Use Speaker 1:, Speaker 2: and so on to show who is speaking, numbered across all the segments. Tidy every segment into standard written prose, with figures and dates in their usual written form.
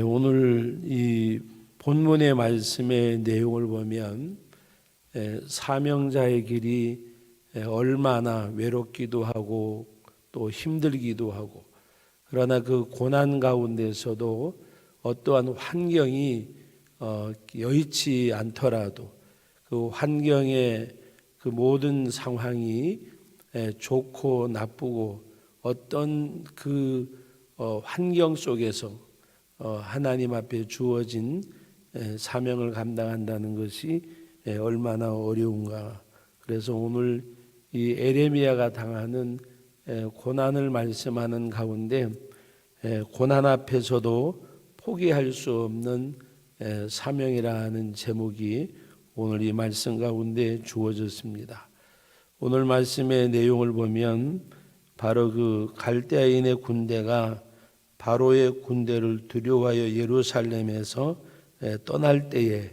Speaker 1: 오늘 이 본문의 말씀의 내용을 보면 사명자의 길이 얼마나 외롭기도 하고 또 힘들기도 하고, 그러나 그 고난 가운데서도 어떠한 환경이 여의치 않더라도 그 환경의 그 모든 상황이 좋고 나쁘고 어떤 그 환경 속에서 하나님 앞에 주어진 사명을 감당한다는 것이 얼마나 어려운가. 그래서 오늘 이 에레미야가 당하는 고난을 말씀하는 가운데 고난 앞에서도 포기할 수 없는 사명이라는 제목이 오늘 이 말씀 가운데 주어졌습니다. 오늘 말씀의 내용을 보면 바로 그 갈대아인의 군대가 바로의 군대를 두려워하여 예루살렘에서 떠날 때에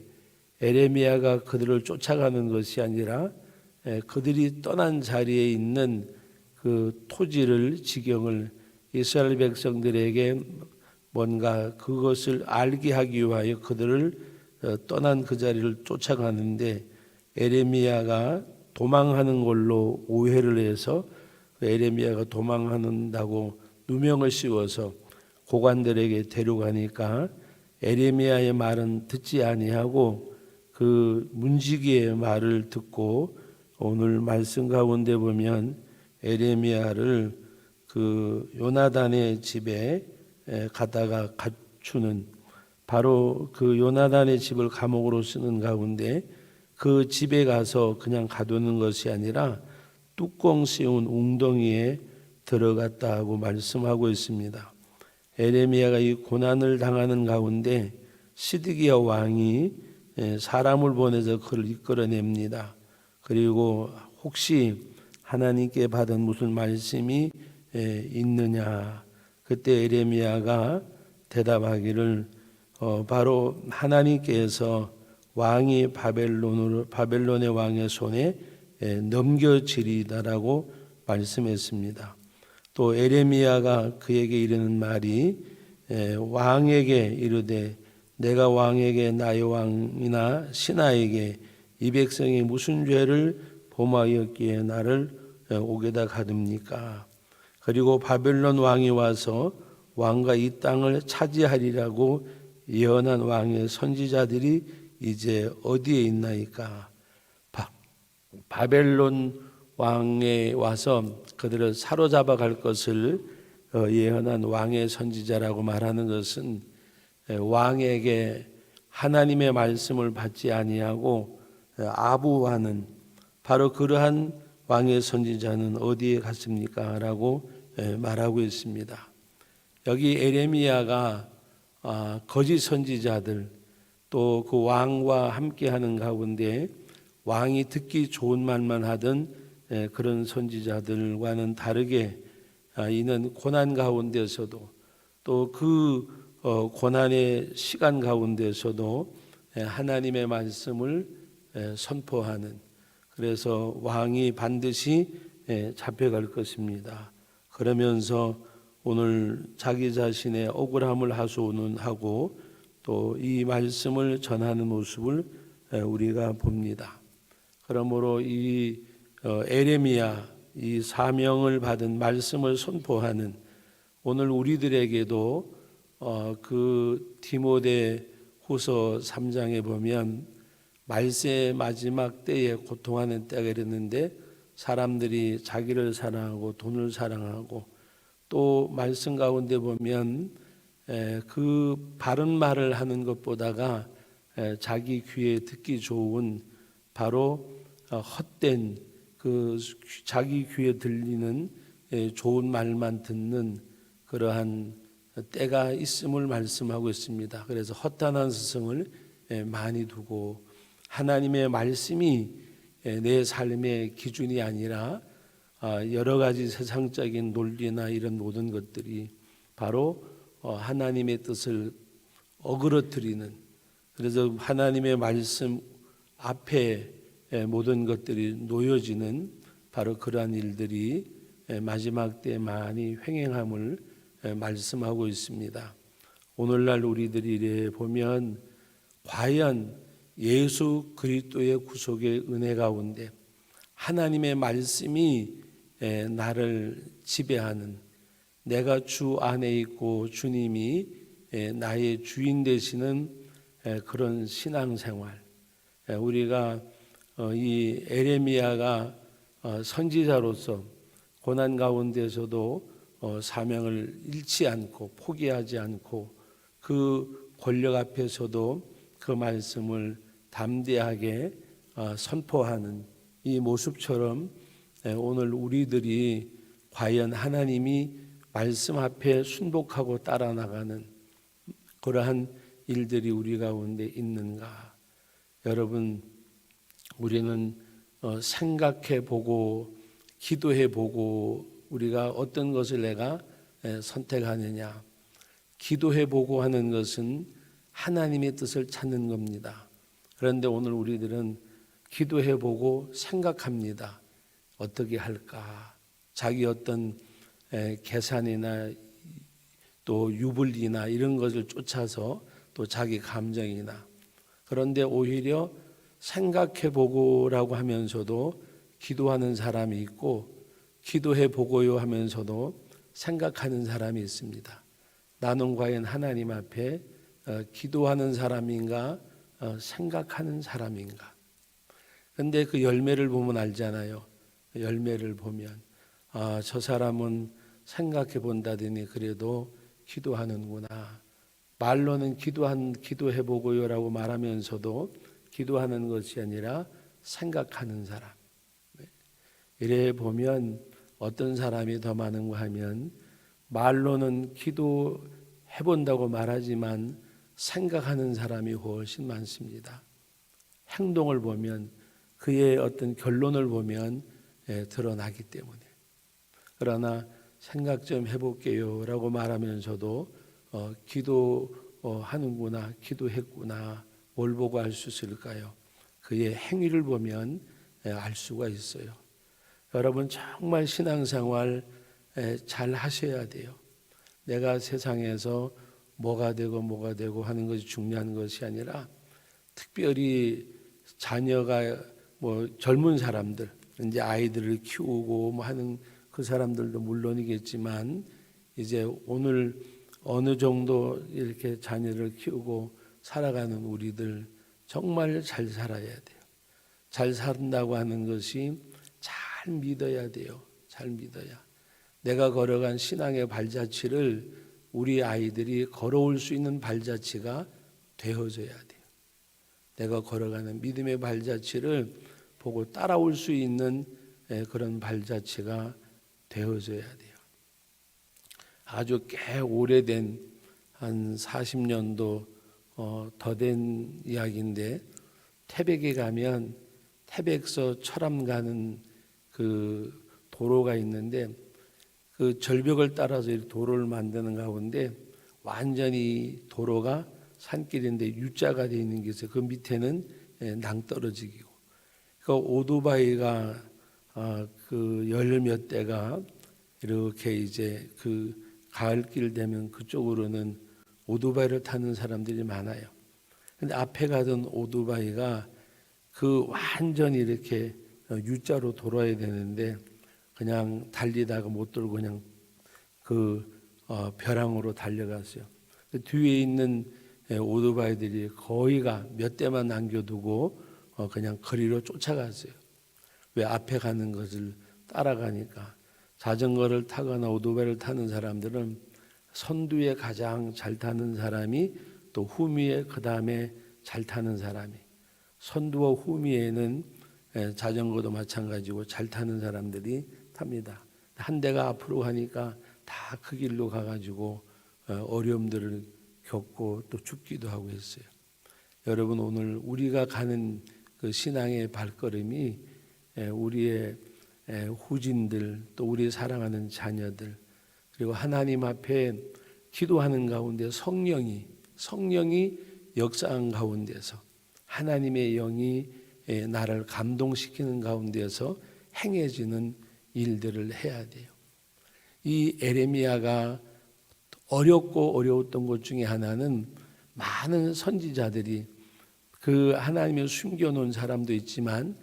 Speaker 1: 에레미야가 그들을 쫓아가는 것이 아니라 그들이 떠난 자리에 있는 그 토지를, 지경을 이스라엘 백성들에게 뭔가 그것을 알게 하기 위하여 그들을 떠난 그 자리를 쫓아가는데, 에레미야가 도망하는 걸로 오해를 해서 에레미야가 도망한다고 누명을 씌워서 고관들에게 데려가니까 에레미야의 말은 듣지 아니하고 그 문지기의 말을 듣고 오늘 말씀 가운데 보면 에레미야를 그 요나단의 집에 가다가 갖추는, 바로 그 요나단의 집을 감옥으로 쓰는 가운데 그 집에 가서 그냥 가두는 것이 아니라 뚜껑 씌운 웅덩이에 들어갔다 하고 말씀하고 있습니다. 에레미야가 이 고난을 당하는 가운데 시드기야 왕이 사람을 보내서 그를 이끌어냅니다. 그리고 혹시 하나님께 받은 무슨 말씀이 있느냐, 그때 에레미야가 대답하기를 바로 하나님께서 왕이 바벨론의 왕의 손에 넘겨지리다라고 말씀했습니다. 또 에레미야가 그에게 이르는 말이 왕에게 이르되 내가 왕에게 나의 왕이나 신하에게 이 백성이 무슨 죄를 범하였기에 나를 옥에다 가둡니까? 그리고 바벨론 왕이 와서 왕과 이 땅을 차지하리라고 예언한 왕의 선지자들이 이제 어디에 있나이까? 바벨론 왕에 와서 그들을 사로잡아 갈 것을 예언한 왕의 선지자라고 말하는 것은 왕에게 하나님의 말씀을 받지 아니하고 아부하는 바로 그러한 왕의 선지자는 어디에 갔습니까? 라고 말하고 있습니다. 여기 에레미야가 거짓 선지자들 또 그 왕과 함께하는 가운데 왕이 듣기 좋은 말만 하던 그런 선지자들과는 다르게 이는 고난 가운데서도 또 그 고난의 시간 가운데서도 하나님의 말씀을 선포하는, 그래서 왕이 반드시 잡혀갈 것입니다. 그러면서 오늘 자기 자신의 억울함을 하소연하고 또 이 말씀을 전하는 모습을 우리가 봅니다. 그러므로 이 에레미야, 이 사명을 받은 말씀을 선포하는 오늘 우리들에게도 그 디모데 후서 3장에 보면 말세의 마지막 때에 고통하는 때가 이르는데 사람들이 자기를 사랑하고 돈을 사랑하고, 또 말씀 가운데 보면 그 바른 말을 하는 것보다가 자기 귀에 듣기 좋은 바로 헛된 그 자기 귀에 들리는 좋은 말만 듣는 그러한 때가 있음을 말씀하고 있습니다. 그래서 허탄한 스승을 많이 두고 하나님의 말씀이 내 삶의 기준이 아니라 여러 가지 세상적인 논리나 이런 모든 것들이 바로 하나님의 뜻을 어그러뜨리는, 그래서 하나님의 말씀 앞에 모든 것들이 놓여지는 바로 그러한 일들이 마지막 때 많이 횡행함을 말씀하고 있습니다. 오늘날 우리들이 이래 보면 과연 예수 그리스도의 구속의 은혜 가운데 하나님의 말씀이 나를 지배하는, 내가 주 안에 있고 주님이 나의 주인 되시는 그런 신앙생활, 우리가 이 에레미야가 선지자로서 고난 가운데서도 사명을 잃지 않고 포기하지 않고 그 권력 앞에서도 그 말씀을 담대하게 선포하는 이 모습처럼 오늘 우리들이 과연 하나님이 말씀 앞에 순복하고 따라 나가는 그러한 일들이 우리 가운데 있는가? 여러분, 우리는 생각해 보고 기도해 보고 우리가 어떤 것을 내가 선택하느냐? 기도해 보고 하는 것은 하나님의 뜻을 찾는 겁니다. 그런데 오늘 우리들은 기도해 보고 생각합니다. 어떻게 할까? 자기 어떤 계산이나 또 유불리나 이런 것을 쫓아서 또 자기 감정이나, 그런데 오히려 생각해 보고라고 하면서도 기도하는 사람이 있고 기도해 보고요 하면서도 생각하는 사람이 있습니다. 나는 과연 하나님 앞에 기도하는 사람인가 생각하는 사람인가? 그런데 그 열매를 보면 알잖아요. 열매를 보면 저 사람은 생각해 본다더니 그래도 기도하는구나. 말로는 기도해 보고요라고 말하면서도 기도하는 것이 아니라 생각하는 사람. 이래 보면 어떤 사람이 더 많은가 하면 말로는 기도해 본다고 말하지만 생각하는 사람이 훨씬 많습니다. 행동을 보면 그의 어떤 결론을 보면 드러나기 때문에. 그러나 생각 좀 해볼게요 라고 말하면서도 기도하는구나, 기도했구나, 뭘 보고 알 수 있을까요? 그의 행위를 보면 알 수가 있어요. 여러분, 정말 신앙생활 잘 하셔야 돼요. 내가 세상에서 뭐가 되고 하는 것이 중요한 것이 아니라, 특별히 자녀가 젊은 사람들, 이제 아이들을 키우고 하는 그 사람들도 물론이겠지만, 이제 오늘 어느 정도 이렇게 자녀를 키우고 살아가는 우리들 정말 잘 살아야 돼요. 잘 산다고 하는 것이 잘 믿어야 돼요. 잘 믿어야. 내가 걸어간 신앙의 발자취를 우리 아이들이 걸어올 수 있는 발자취가 되어져야 돼요. 내가 걸어가는 믿음의 발자취를 보고 따라올 수 있는 그런 발자취가 되어져야 돼요. 아주 꽤 오래된 한 40년도 더 된 이야기인데, 태백에 가면 태백서 철암 가는 그 도로가 있는데, 그 절벽을 따라서 도로를 만드는 가운데 완전히 도로가 산길인데 U자가 되어 있는 게 있어요. 그 밑에는 낭떠러지기고, 그 오토바이가 그 열 몇 대가 이렇게 이제 그 가을길 되면 그쪽으로는 오토바이를 타는 사람들이 많아요. 근데 앞에 가던 오토바이가 그 완전히 이렇게 U자로 돌아야 되는데 그냥 달리다가 못 돌고 그냥 그 벼랑으로 달려갔어요. 그 뒤에 있는 오토바이들이 거의가 몇 대만 남겨두고 그냥 거리로 쫓아갔어요. 왜? 앞에 가는 것을 따라가니까. 자전거를 타거나 오토바이를 타는 사람들은 선두에 가장 잘 타는 사람이 또 후미에 그 다음에 잘 타는 사람이, 선두와 후미에는 자전거도 마찬가지고 잘 타는 사람들이 탑니다. 한 대가 앞으로 가니까 다 그 길로 가가지고 어려움들을 겪고 또 죽기도 하고 했어요. 여러분, 오늘 우리가 가는 그 신앙의 발걸음이 우리의 후진들, 또 우리 사랑하는 자녀들, 그리고 하나님 앞에 기도하는 가운데 성령이 역사한 가운데서 하나님의 영이 나를 감동시키는 가운데서 행해지는 일들을 해야 돼요. 이 에레미야가 어렵고 어려웠던 것 중에 하나는 많은 선지자들이 그 하나님의 숨겨놓은 사람도 있지만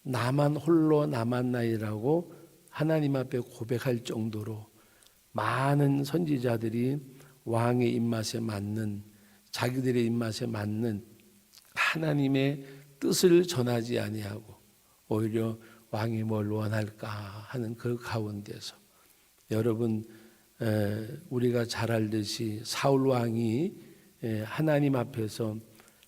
Speaker 1: 나만 홀로 남았나이라고 하나님 앞에 고백할 정도로 많은 선지자들이 왕의 입맛에 맞는, 자기들의 입맛에 맞는 하나님의 뜻을 전하지 아니하고 오히려 왕이 뭘 원할까 하는 그 가운데서, 여러분 우리가 잘 알듯이 사울 왕이 하나님 앞에서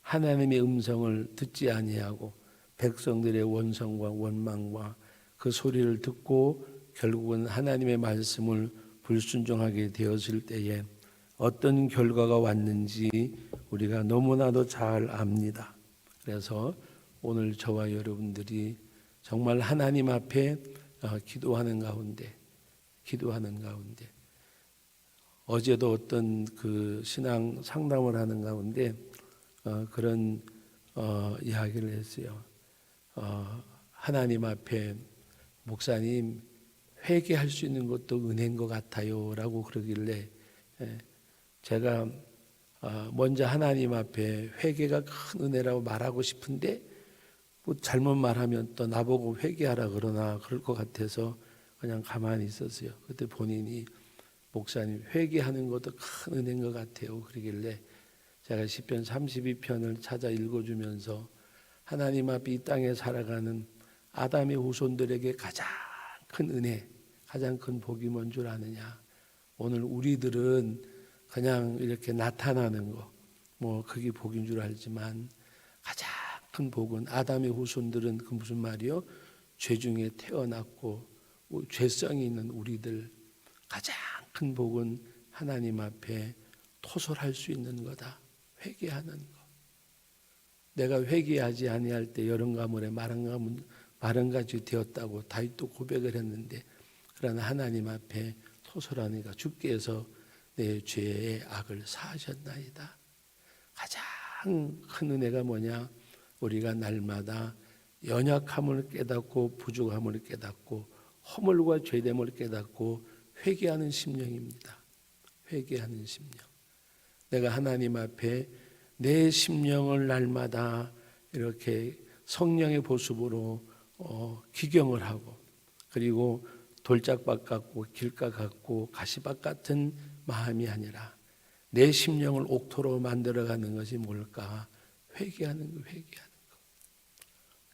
Speaker 1: 하나님의 음성을 듣지 아니하고 백성들의 원성과 원망과 그 소리를 듣고 결국은 하나님의 말씀을 불순종하게 되었을 때에 어떤 결과가 왔는지 우리가 너무나도 잘 압니다. 그래서 오늘 저와 여러분들이 정말 하나님 앞에 기도하는 가운데 어제도 어떤 그 신앙 상담을 하는 가운데 그런 이야기를 했어요. 하나님 앞에 목사님 회개할 수 있는 것도 은혜인 것 같아요 라고 그러길래 제가 먼저 하나님 앞에 회개가 큰 은혜라고 말하고 싶은데 뭐 잘못 말하면 또 나보고 회개하라 그러나 그럴 것 같아서 그냥 가만히 있었어요. 그때 본인이 목사님 회개하는 것도 큰 은혜인 것 같아요 그러길래 제가 시편 32편을 찾아 읽어주면서 하나님 앞에 이 땅에 살아가는 아담의 후손들에게 가장 큰 은혜, 가장 큰 복이 뭔 줄 아느냐. 오늘 우리들은 그냥 이렇게 나타나는 거, 뭐 그게 복인 줄 알지만 가장 큰 복은 아담의 후손들은 그 무슨 말이요? 죄 중에 태어났고 죄성이 있는 우리들, 가장 큰 복은 하나님 앞에 토설할 수 있는 거다. 회개하는 거. 내가 회개하지 아니할 때 여름 가물에 마른 가지 되었다고 다윗도 고백을 했는데, 그러나 하나님 앞에 토설하니까 주께서 내 죄의 악을 사하셨나이다. 가장 큰 은혜가 뭐냐? 우리가 날마다 연약함을 깨닫고 부족함을 깨닫고 허물과 죄됨을 깨닫고 회개하는 심령입니다. 회개하는 심령. 내가 하나님 앞에 내 심령을 날마다 이렇게 성령의 보습으로 기경을 하고, 그리고 돌짝밭 같고 길가 같고 가시밭 같은 마음이 아니라 내 심령을 옥토로 만들어가는 것이 뭘까? 회개하는 거, 회개하는 거.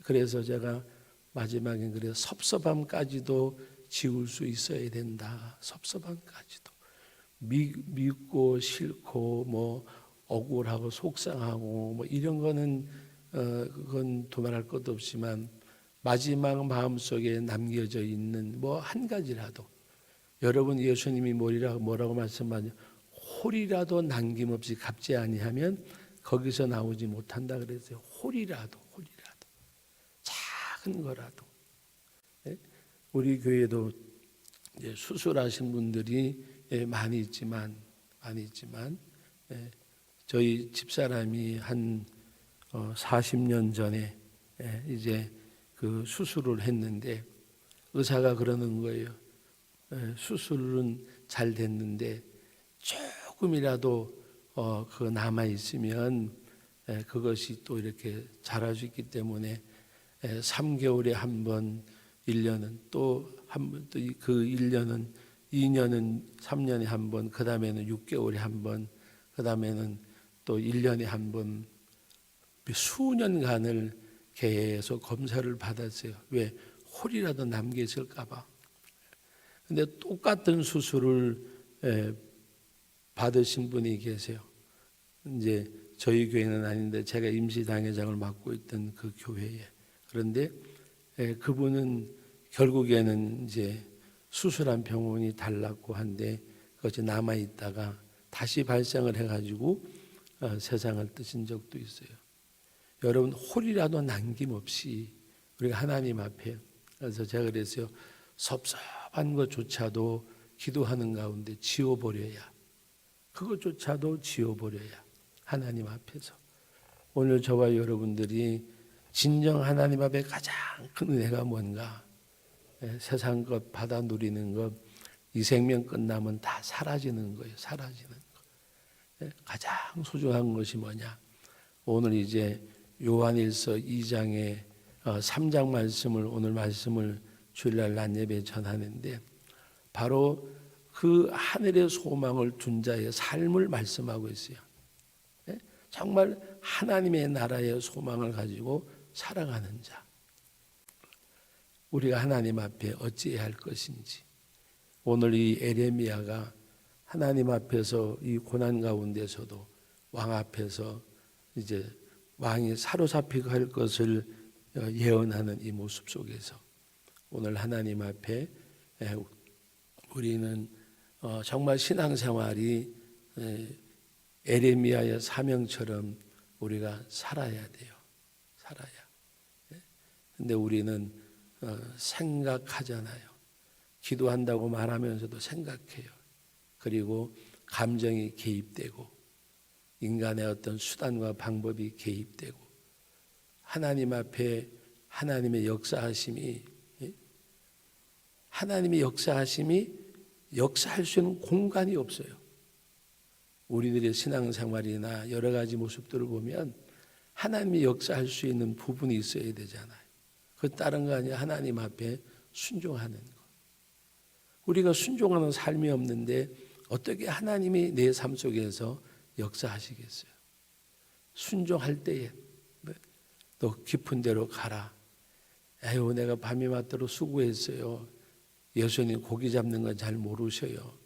Speaker 1: 그래서 제가 마지막에 그래서 섭섭함까지도 지울 수 있어야 된다. 섭섭함까지도. 믿고 싫고 뭐 억울하고 속상하고 뭐 이런 거는 그건 도말할 것도 없지만 마지막 마음속에 남겨져 있는 뭐 한 가지라도, 여러분 예수님이 뭐라고 말씀하냐? 홀이라도 남김없이 갚지 아니하면 거기서 나오지 못한다 그랬어요. 홀이라도 작은 거라도. 우리 교회도 이제 수술하신 분들이 많이 있지만 저희 집사람이 한 40년 전에 이제 그 수술을 했는데 의사가 그러는 거예요. 수술은 잘 됐는데 조금이라도 그 남아 있으면 그것이 또 이렇게 자랄 수 있기 때문에 3개월에 한 번, 1년은 또 한 번, 또 그 1년은 2년은 3년에 한 번, 그 다음에는 6개월에 한 번, 그 다음에는 또 1년에 한 번, 수년간을 계속 검사를 받았어요. 왜? 홀이라도 남겨 있을까 봐. 근데 똑같은 수술을 받으신 분이 계세요. 이제 저희 교회는 아닌데 제가 임시당회장을 맡고 있던 그 교회에. 그런데 그분은 결국에는 이제 수술한 병원이 달랐고 한데 그것이 남아 있다가 다시 발생을 해가지고 세상을 뜨신 적도 있어요. 여러분 홀이라도 남김없이 우리가 하나님 앞에, 그래서 제가 그랬어요. 섭섭한 것조차도 기도하는 가운데 지워버려야, 그것조차도 지워버려야 하나님 앞에서. 오늘 저와 여러분들이 진정 하나님 앞에 가장 큰 은혜가 뭔가? 세상 것 받아 누리는 것, 이 생명 끝나면 다 사라지는 거예요. 사라지는 거. 가장 소중한 것이 뭐냐? 오늘 이제 요한일서 2장의 3장 말씀을 오늘 말씀을 주일날 낮 예배에 전하는데 바로 그 하늘의 소망을 둔 자의 삶을 말씀하고 있어요. 정말 하나님의 나라의 소망을 가지고 살아가는 자. 우리가 하나님 앞에 어찌해야 할 것인지. 오늘 이 에레미야가 하나님 앞에서 이 고난 가운데서도 왕 앞에서 이제 왕이 사로잡히고 할 것을 예언하는 이 모습 속에서 오늘 하나님 앞에 우리는 정말 신앙생활이 에레미야의 사명처럼 우리가 살아야 돼요. 살아야. 근데 우리는 생각하잖아요. 기도한다고 말하면서도 생각해요. 그리고 감정이 개입되고 인간의 어떤 수단과 방법이 개입되고 하나님 앞에 하나님의 역사하심이 역사할 수 있는 공간이 없어요. 우리들의 신앙생활이나 여러 가지 모습들을 보면 하나님이 역사할 수 있는 부분이 있어야 되잖아요. 그 다른 거 아니야. 하나님 앞에 순종하는 거. 우리가 순종하는 삶이 없는데 어떻게 하나님이 내 삶 속에서 역사하시겠어요? 순종할 때에 너 깊은 데로 가라. 에휴, 내가 밤이 맞도록 수고했어요. 예수님 고기 잡는 건 잘 모르셔요.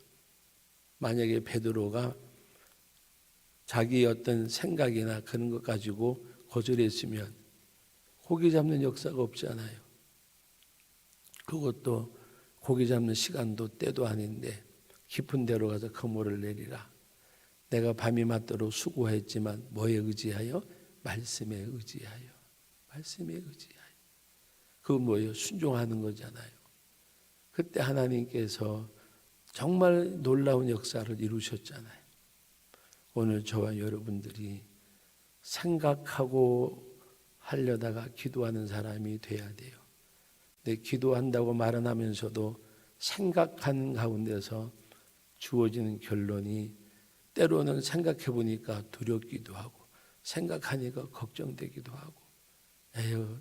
Speaker 1: 만약에 베드로가 자기 어떤 생각이나 그런 것 가지고 거절했으면 고기 잡는 역사가 없잖아요. 그것도 고기 잡는 시간도 때도 아닌데 깊은 데로 가서 그물을 내리라. 내가 밤이 맞도록 수고했지만 뭐에 의지하여? 말씀에 의지하여. 말씀에 의지하여. 그건 뭐예요? 순종하는 거잖아요. 그때 하나님께서 정말 놀라운 역사를 이루셨잖아요. 오늘 저와 여러분들이 생각하고 하려다가 기도하는 사람이 돼야 돼요. 근데 기도한다고 말은 하면서도 생각하는 가운데서 주어지는 결론이 때로는 생각해 보니까 두렵기도 하고 생각하니까 걱정되기도 하고 에휴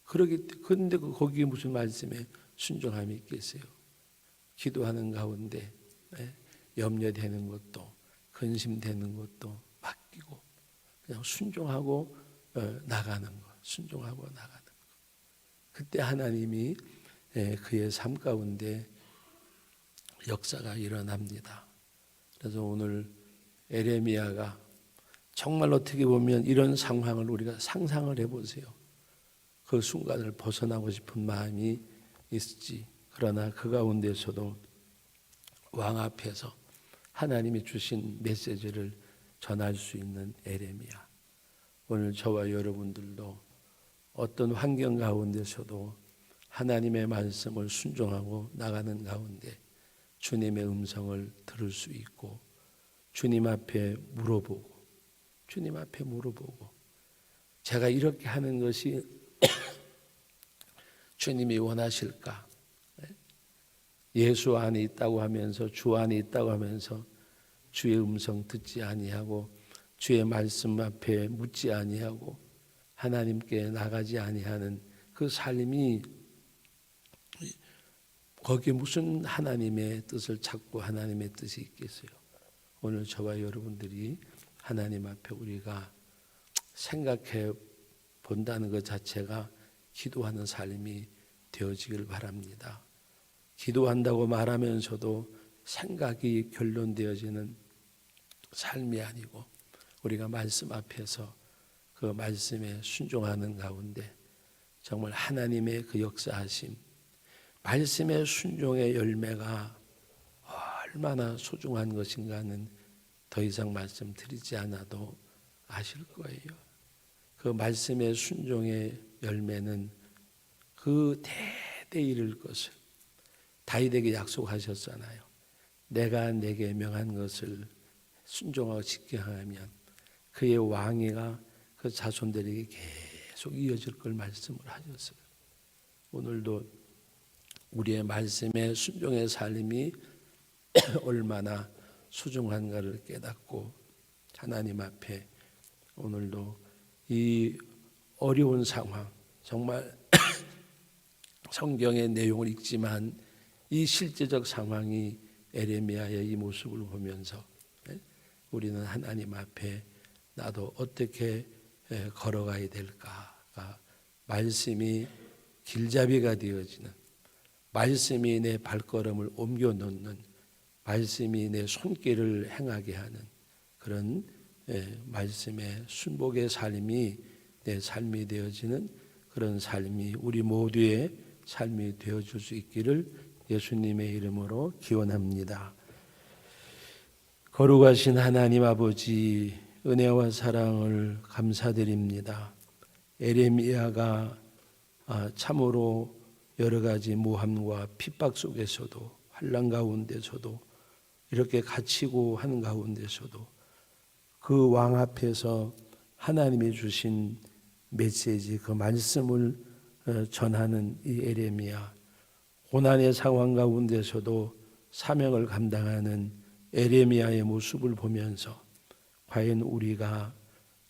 Speaker 1: 그런데 거기에 무슨 말씀에 순종함이 있겠어요? 기도하는 가운데 염려되는 것도 근심되는 것도 맡기고 그냥 순종하고 나가는 것, 순종하고 나가는 것. 그때 하나님이 그의 삶 가운데 역사가 일어납니다. 그래서 오늘 에레미야가 정말 어떻게 보면 이런 상황을 우리가 상상을 해보세요. 그 순간을 벗어나고 싶은 마음이 있을지. 그러나 그 가운데서도 왕 앞에서 하나님이 주신 메시지를 전할 수 있는 에레미야. 오늘 저와 여러분들도 어떤 환경 가운데서도 하나님의 말씀을 순종하고 나가는 가운데 주님의 음성을 들을 수 있고 주님 앞에 물어보고 제가 이렇게 하는 것이 주님이 원하실까? 예수 안에 있다고 하면서 주 안에 있다고 하면서 주의 음성 듣지 아니하고 주의 말씀 앞에 묻지 아니하고 하나님께 나가지 아니하는 그 삶이 거기에 무슨 하나님의 뜻을 찾고 하나님의 뜻이 있겠어요? 오늘 저와 여러분들이 하나님 앞에 우리가 생각해 본다는 것 자체가 기도하는 삶이 되어지길 바랍니다. 기도한다고 말하면서도 생각이 결론되어지는 삶이 아니고 우리가 말씀 앞에서 그 말씀에 순종하는 가운데 정말 하나님의 그 역사하심, 말씀의 순종의 열매가 얼마나 소중한 것인가는 더 이상 말씀드리지 않아도 아실 거예요. 그 말씀의 순종의 열매는 그 대대 이를 것을 다윗에게 약속하셨잖아요. 내가 내게 명한 것을 순종하고 지켜하면 그의 왕위가 그 자손들에게 계속 이어질 걸 말씀을 하셨어요. 오늘도 우리의 말씀에 순종의 삶이 얼마나 소중한가를 깨닫고 하나님 앞에 오늘도 이 어려운 상황, 정말 성경의 내용을 읽지만 이 실제적 상황이 에레미야의 이 모습을 보면서 우리는 하나님 앞에 나도 어떻게 걸어가야 될까가 말씀이 길잡이가 되어지는, 말씀이 내 발걸음을 옮겨 놓는, 말씀이 내 손길을 행하게 하는 그런 말씀의 순복의 삶이 내 삶이 되어지는 그런 삶이 우리 모두의 삶이 되어줄 수 있기를 예수님의 이름으로 기원합니다. 거룩하신 하나님 아버지, 은혜와 사랑을 감사드립니다. 에레미야가 참으로 여러 가지 모함과 핍박 속에서도, 환난 가운데서도, 이렇게 갇히고 하는 가운데서도 그 왕 앞에서 하나님이 주신 메시지, 그 말씀을 전하는 이 에레미야, 고난의 상황 가운데서도 사명을 감당하는 에레미야의 모습을 보면서 과연 우리가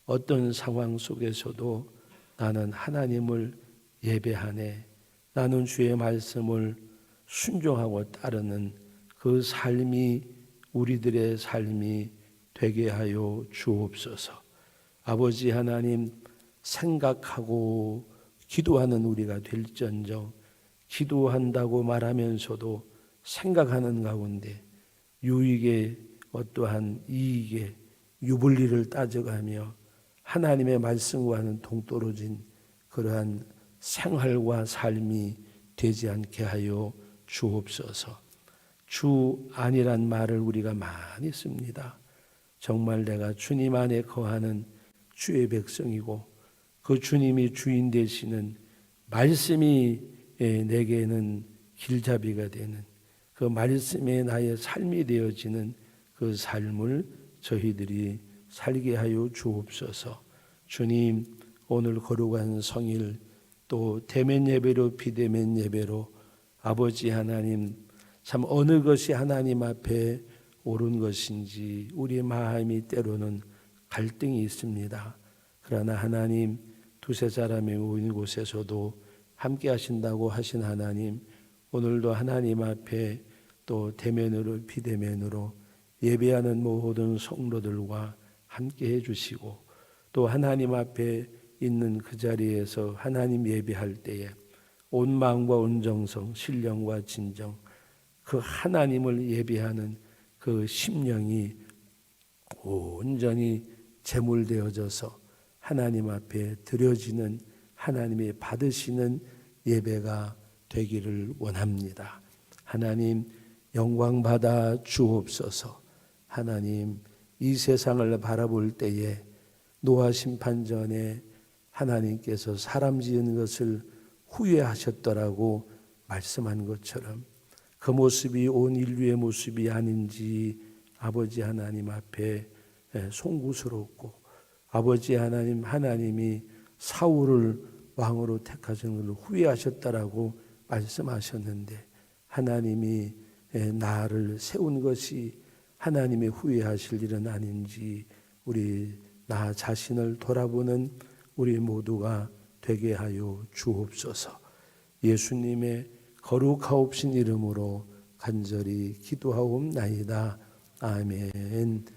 Speaker 1: 어떤 상황 속에서도 나는 하나님을 예배하네, 나는 주의 말씀을 순종하고 따르는 그 삶이 우리들의 삶이 되게 하여 주옵소서. 아버지 하나님, 생각하고 기도하는 우리가 될지언정 기도한다고 말하면서도 생각하는 가운데 유익에 어떠한 이익에 유불리를 따져가며 하나님의 말씀과는 동떨어진 그러한 생활과 삶이 되지 않게 하여 주옵소서. 주 아니란 말을 우리가 많이 씁니다. 정말 내가 주님 안에 거하는 주의 백성이고 그 주님이 주인 되시는 말씀이 내게는 길잡이가 되는 그 말씀에 나의 삶이 되어지는 그 삶을 저희들이 살게 하여 주옵소서. 주님, 오늘 거룩한 성일 또 대면 예배로 비대면 예배로 아버지 하나님, 참 어느 것이 하나님 앞에 옳은 것인지 우리의 마음이 때로는 갈등이 있습니다. 그러나 하나님, 두세 사람이 모인 곳에서도 함께 하신다고 하신 하나님, 오늘도 하나님 앞에 또 대면으로 비대면으로 예배하는 모든 성도들과 함께 해주시고 또 하나님 앞에 있는 그 자리에서 하나님 예배할 때에 온 마음과 온 정성, 신령과 진정, 그 하나님을 예배하는 그 심령이 온전히 제물되어져서 하나님 앞에 드려지는, 하나님이 받으시는 예배가 되기를 원합니다. 하나님, 영광 받아 주옵소서. 하나님, 이 세상을 바라볼 때에 노아 심판 전에 하나님께서 사람 지은 것을 후회하셨더라고 말씀한 것처럼 그 모습이 온 인류의 모습이 아닌지 아버지 하나님 앞에 송구스럽고, 아버지 하나님, 하나님이 사울을 왕으로 택하신 것을 후회하셨다라고 말씀하셨는데 하나님이 나를 세운 것이 하나님이 후회하실 일은 아닌지 우리 나 자신을 돌아보는 우리 모두가 되게 하여 주옵소서. 예수님의 거룩하옵신 이름으로 간절히 기도하옵나이다. 아멘.